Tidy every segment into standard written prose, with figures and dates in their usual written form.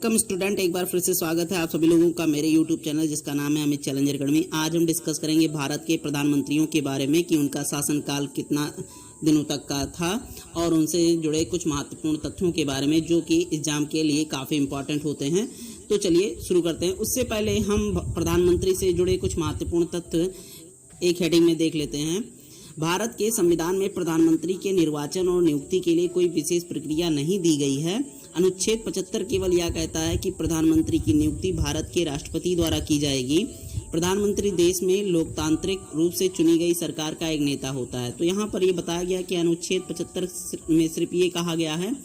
Welcome student, एक बार फिर से स्वागत है आप सभी लोगों का मेरे यूट्यूब चैनल जिसका नाम है अमित चैलेंजर अकेडमी। आज हम डिस्कस करेंगे भारत के प्रधानमंत्रियों के बारे में कि उनका शासनकाल कितना दिनों तक का था और उनसे जुड़े कुछ महत्वपूर्ण तथ्यों के बारे में जो कि एग्जाम के लिए काफ़ी इंपॉर्टेंट होते हैं। तो चलिए शुरू करते हैं। उससे पहले हम प्रधानमंत्री से जुड़े कुछ महत्वपूर्ण तथ्य एक हेडिंग में देख लेते हैं। भारत के संविधान में प्रधानमंत्री के निर्वाचन और नियुक्ति के लिए कोई विशेष प्रक्रिया नहीं दी गई है। अनुच्छेद 75 केवल यह कहता है कि प्रधानमंत्री की नियुक्ति भारत के राष्ट्रपति द्वारा की जाएगी। प्रधानमंत्री देश में लोकतांत्रिक रूप से चुनी गई सरकार का एक नेता होता है। तो यहाँ पर ये बताया गया कि अनुच्छेद 75 में सिर्फ ये कहा गया है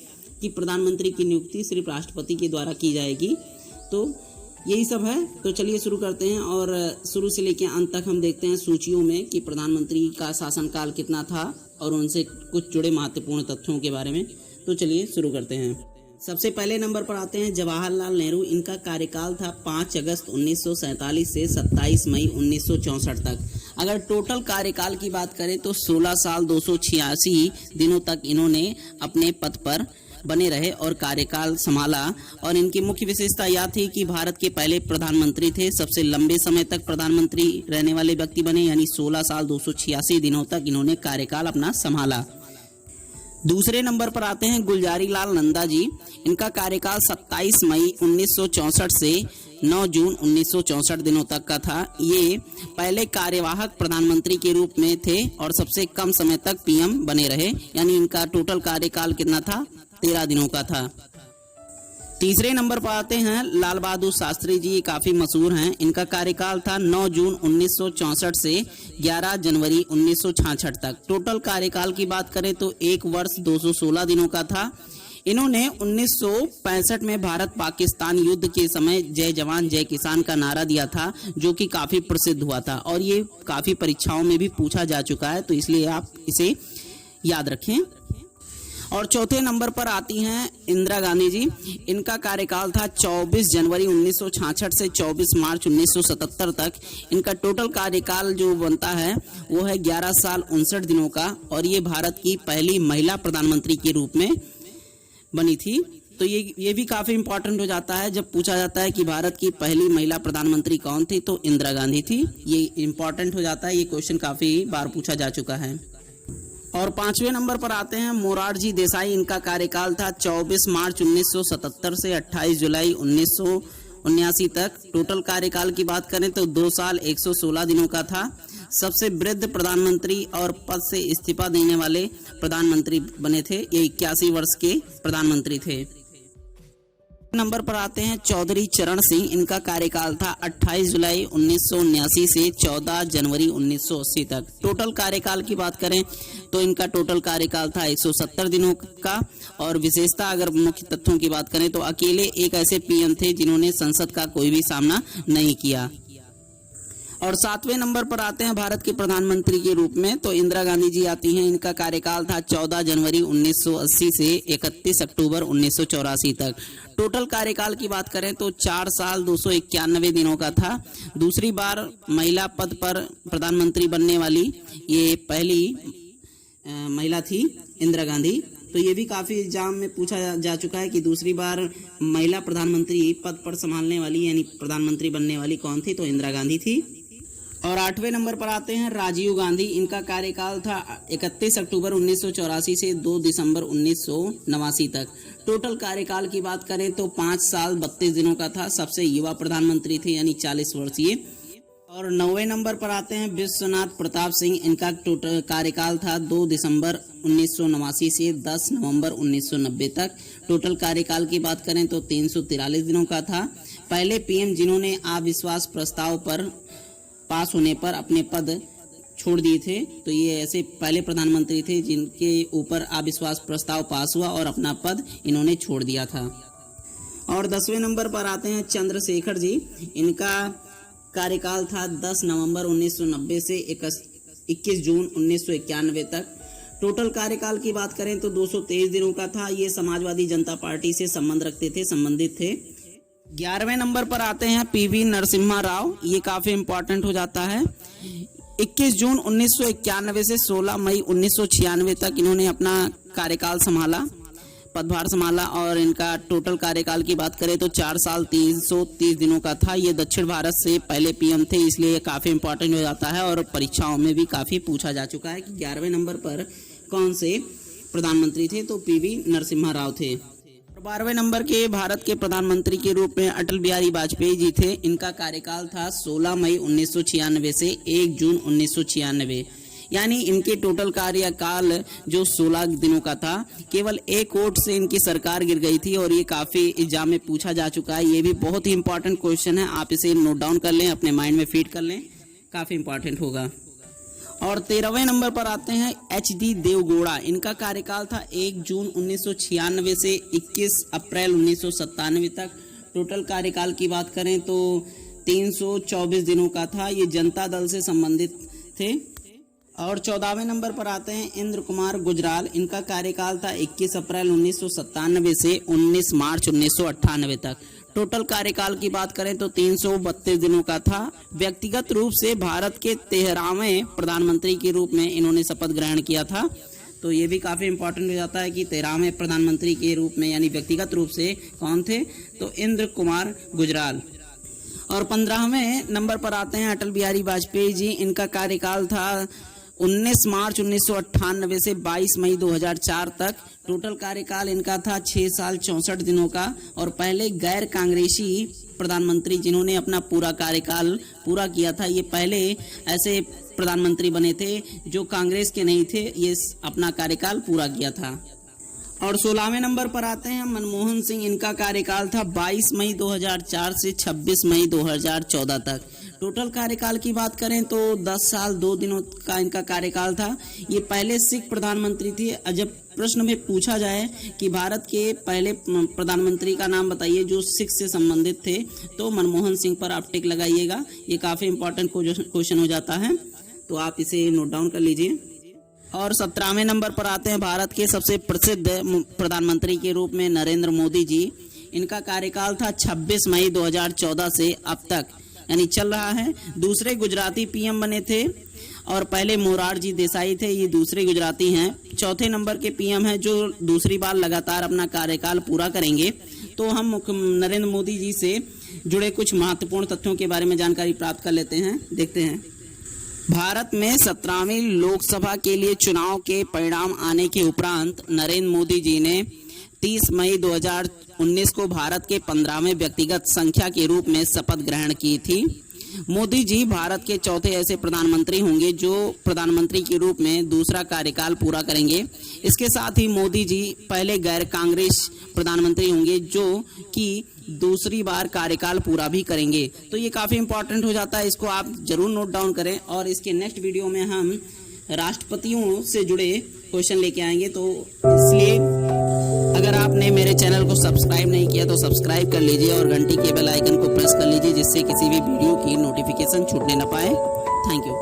कि प्रधानमंत्री की नियुक्ति सिर्फ राष्ट्रपति के द्वारा की जाएगी। तो यही सब है। तो चलिए शुरू करते हैं और शुरू से लेकर अंत तक हम देखते हैं सूचियों में कि प्रधानमंत्री का शासनकाल कितना था और उनसे कुछ जुड़े महत्वपूर्ण तथ्यों के बारे में। तो चलिए शुरू करते हैं। सबसे पहले नंबर पर आते हैं जवाहरलाल नेहरू। इनका कार्यकाल था 5 अगस्त 1947 से 27 मई 1964 तक। अगर टोटल कार्यकाल की बात करें तो 16 साल 286 दिनों तक इन्होंने अपने पद पर बने रहे और कार्यकाल संभाला। और इनकी मुख्य विशेषता यह थी कि भारत के पहले प्रधानमंत्री थे, सबसे लंबे समय तक प्रधानमंत्री रहने वाले व्यक्ति बने, यानी 16 साल 286 दिनों तक इन्होंने कार्यकाल अपना संभाला। दूसरे नंबर पर आते हैं गुलजारीलाल नंदा जी। इनका कार्यकाल 27 मई 1964 से 9 जून 1964 दिनों तक का था। ये पहले कार्यवाहक प्रधानमंत्री के रूप में थे और सबसे कम समय तक पीएम बने रहे, यानी इनका टोटल कार्यकाल कितना था, 13 दिनों का था। तीसरे नंबर पर आते हैं लाल बहादुर शास्त्री जी। ये काफी मशहूर हैं। इनका कार्यकाल था 9 जून 1964 से 11 जनवरी 1966 तक। टोटल कार्यकाल की बात करें तो 1 वर्ष 216 दिनों का था। इन्होंने 1965 में भारत पाकिस्तान युद्ध के समय जय जवान जय किसान का नारा दिया था, जो कि काफी प्रसिद्ध हुआ था और ये काफी परीक्षाओं में भी पूछा जा चुका है, तो इसलिए आप इसे याद रखें। और चौथे नंबर पर आती हैं इंदिरा गांधी जी। इनका कार्यकाल था 24 जनवरी 1966 से 24 मार्च 1977 तक। इनका टोटल कार्यकाल जो बनता है वो है 11 साल 59 दिनों का और ये भारत की पहली महिला प्रधानमंत्री के रूप में बनी थी। तो ये भी काफी इंपॉर्टेंट हो जाता है जब पूछा जाता है कि भारत की पहली महिला प्रधानमंत्री कौन थी, तो इंदिरा गांधी थी। ये इंपॉर्टेंट हो जाता है, ये क्वेश्चन काफी बार पूछा जा चुका है। और 5वें नंबर पर आते हैं मोरारजी देसाई। इनका कार्यकाल था 24 मार्च 1977 से 28 जुलाई 1979 तक। टोटल कार्यकाल की बात करें तो 2 साल 116 दिनों का था। सबसे वृद्ध प्रधानमंत्री और पद से इस्तीफा देने वाले प्रधानमंत्री बने थे। ये 81 वर्ष के प्रधानमंत्री थे। नंबर पर आते हैं चौधरी चरण सिंह। इनका कार्यकाल था 28 जुलाई 1979 से 14 जनवरी 1980 तक। टोटल कार्यकाल की बात करें तो इनका टोटल कार्यकाल था 170 दिनों का। और विशेषता अगर मुख्य तथ्यों की बात करें तो अकेले एक ऐसे पीएम थे जिन्होंने संसद का कोई भी सामना नहीं किया। और 7वें नंबर पर आते हैं भारत के प्रधानमंत्री के रूप में, तो इंदिरा गांधी जी आती हैं। इनका कार्यकाल था 14 जनवरी 1980 से 31 अक्टूबर 1984 तक। टोटल कार्यकाल की बात करें तो 4 साल 291 दिनों का था। दूसरी बार महिला पद पर प्रधानमंत्री बनने वाली ये पहली महिला थी इंदिरा गांधी। तो ये भी काफी एग्जाम में पूछा जा चुका है कि दूसरी बार महिला प्रधानमंत्री पद पर संभालने वाली यानी प्रधानमंत्री बनने वाली कौन थी, तो इंदिरा गांधी थी। और 8वें नंबर पर आते हैं राजीव गांधी। इनका कार्यकाल था 31 अक्टूबर 1984 से 2 दिसंबर 1989 तक। टोटल कार्यकाल की बात करें तो 5 साल 32 दिनों का था। सबसे युवा प्रधानमंत्री थे, यानी 40 वर्षीय। और 9वें नंबर पर आते हैं विश्वनाथ प्रताप सिंह। इनका टोटल कार्यकाल था 2 दिसंबर 1989 से 10 नवंबर 1990 तक। टोटल कार्यकाल की बात करें तो 343 दिनों का था। पहले पीएम जिन्होंने अविश्वास प्रस्ताव पर पास होने पर अपने पद छोड़ दिए थे। तो ये ऐसे पहले प्रधानमंत्री थे जिनके ऊपर अविश्वास प्रस्ताव पास हुआ और अपना पद इन्होंने छोड़ दिया था। और 10वें नंबर पर आते हैं चंद्रशेखर जी। इनका कार्यकाल था 10 नवंबर 1990 से 21 जून 1991 तक। टोटल कार्यकाल की बात करें तो 223 दिनों का था। ये समाजवादी जनता पार्टी से संबंधित थे। 11वें नंबर पर आते हैं पीवी नरसिम्हा राव। ये काफी इंपॉर्टेंट हो जाता है। 21 जून 1991 से 16 मई 1996 तक इन्होंने अपना कार्यकाल संभाला। पदभार संभाला और इनका टोटल कार्यकाल की बात करें तो 4 साल 330 दिनों का था। ये दक्षिण भारत से पहले पीएम थे, इसलिए काफ़ी इंपॉर्टेंट हो जाता है और परीक्षाओं में भी काफ़ी पूछा जा चुका है कि 11वें नंबर पर कौन से प्रधानमंत्री थे, तो पीवी नरसिम्हा राव थे। 12वें नंबर के भारत के प्रधानमंत्री के रूप में अटल बिहारी वाजपेयी जी थे। इनका कार्यकाल था 16 मई 1996 से 1 जून 1996, यानी इनके टोटल कार्यकाल जो 16 दिनों का था। केवल एक वोट से इनकी सरकार गिर गई थी और ये काफ़ी एग्जाम में पूछा जा चुका है। ये भी बहुत ही इंपॉर्टेंट क्वेश्चन है, आप इसे नोट डाउन कर लें, अपने माइंड में फीड कर लें, काफ़ी इंपॉर्टेंट होगा। और 13वें नंबर पर आते हैं एच.डी. देवगौड़ा। इनका कार्यकाल था 1 जून 1996 से 21 अप्रैल 1997 तक। टोटल कार्यकाल की बात करें तो 324 दिनों का था। ये जनता दल से संबंधित थे। और 14वें नंबर पर आते हैं इंद्र कुमार गुजराल। इनका कार्यकाल था 21 अप्रैल 1997 से 19 मार्च 1998 तक। टोटल कार्यकाल की बात करें तो 332 दिनों का था। व्यक्तिगत रूप से भारत के 13वें प्रधानमंत्री के रूप में इन्होंने शपथ ग्रहण किया था, तो ये भी काफ़ी इंपॉर्टेंट हो जाता है कि 13वें प्रधानमंत्री के रूप में यानी व्यक्तिगत रूप से कौन थे, तो इंद्र कुमार गुजराल। और 15वें नंबर पर आते हैं अटल बिहारी वाजपेयी जी। इनका कार्यकाल था 19 मार्च 1998 से 22 मई 2004 तक। टोटल कार्यकाल इनका था 6 साल 64 दिनों का और पहले गैर कांग्रेसी प्रधानमंत्री जिन्होंने अपना पूरा कार्यकाल पूरा किया था। ये पहले ऐसे प्रधानमंत्री बने थे जो कांग्रेस के नहीं थे, ये अपना कार्यकाल पूरा किया था। और 16वें नंबर पर आते हैं मनमोहन सिंह। इनका कार्यकाल था 22 मई 2004 से 26 मई 2014 तक। टोटल कार्यकाल की बात करें तो 10 साल 2 दिनों का इनका कार्यकाल था। ये पहले सिख प्रधानमंत्री थे। जब प्रश्न में पूछा जाए कि भारत के पहले प्रधानमंत्री का नाम बताइए जो सिख से संबंधित थे, तो मनमोहन सिंह पर आप टिक लगाइएगा। ये काफ़ी इंपॉर्टेंट क्वेश्चन हो जाता है, तो आप इसे नोट डाउन कर लीजिए। और 17वें नंबर पर आते हैं भारत के सबसे प्रसिद्ध प्रधानमंत्री के रूप में नरेंद्र मोदी जी। इनका कार्यकाल था 26 मई 2014 से अब तक यानी चल रहा है। दूसरे गुजराती पीएम बने थे और पहले मोरारजी देसाई थे, ये दूसरे गुजराती हैं। चौथे नंबर के पीएम हैं जो दूसरी बार लगातार अपना कार्यकाल पूरा करेंगे। तो हम नरेंद्र मोदी जी से जुड़े कुछ महत्वपूर्ण तथ्यों के बारे में जानकारी प्राप्त कर लेते हैं, देखते हैं। भारत में 17वीं लोकसभा के लिए चुनाव के परिणाम आने के उपरांत नरेंद्र मोदी जी ने 30 मई 2019 को भारत के 15वें व्यक्तिगत संख्या के रूप में शपथ ग्रहण की थी। मोदी जी भारत के चौथे ऐसे प्रधानमंत्री होंगे जो प्रधानमंत्री के रूप में दूसरा कार्यकाल पूरा करेंगे। इसके साथ ही मोदी जी पहले गैर कांग्रेस प्रधानमंत्री होंगे जो कि दूसरी बार कार्यकाल पूरा भी करेंगे। तो ये काफ़ी इंपॉर्टेंट हो जाता है, इसको आप जरूर नोट डाउन करें। और इसके नेक्स्ट वीडियो में हम राष्ट्रपतियों से जुड़े क्वेश्चन लेके आएंगे, तो इसलिए अगर आपने मेरे चैनल को सब्सक्राइब नहीं किया तो सब्सक्राइब कर लीजिए और घंटी के बेल आइकन को प्रेस कर लीजिए, जिससे किसी भी वीडियो की नोटिफिकेशन छूटने न पाए। Thank you.